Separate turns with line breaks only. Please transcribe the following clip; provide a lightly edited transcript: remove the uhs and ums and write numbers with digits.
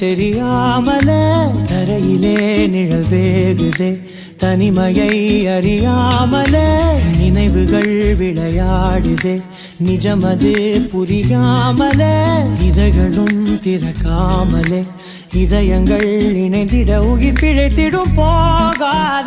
தெரியாமல தரையிலே நிழல் வேகுதே தனிமையை அறியாமல நினைவுகள் விளையாடுதே நிஜமது புரியாமல இதழ்களும் திறக்காமலே இதயங்கள் இணைந்திட உயிர் பிழைத்திடும் போகாத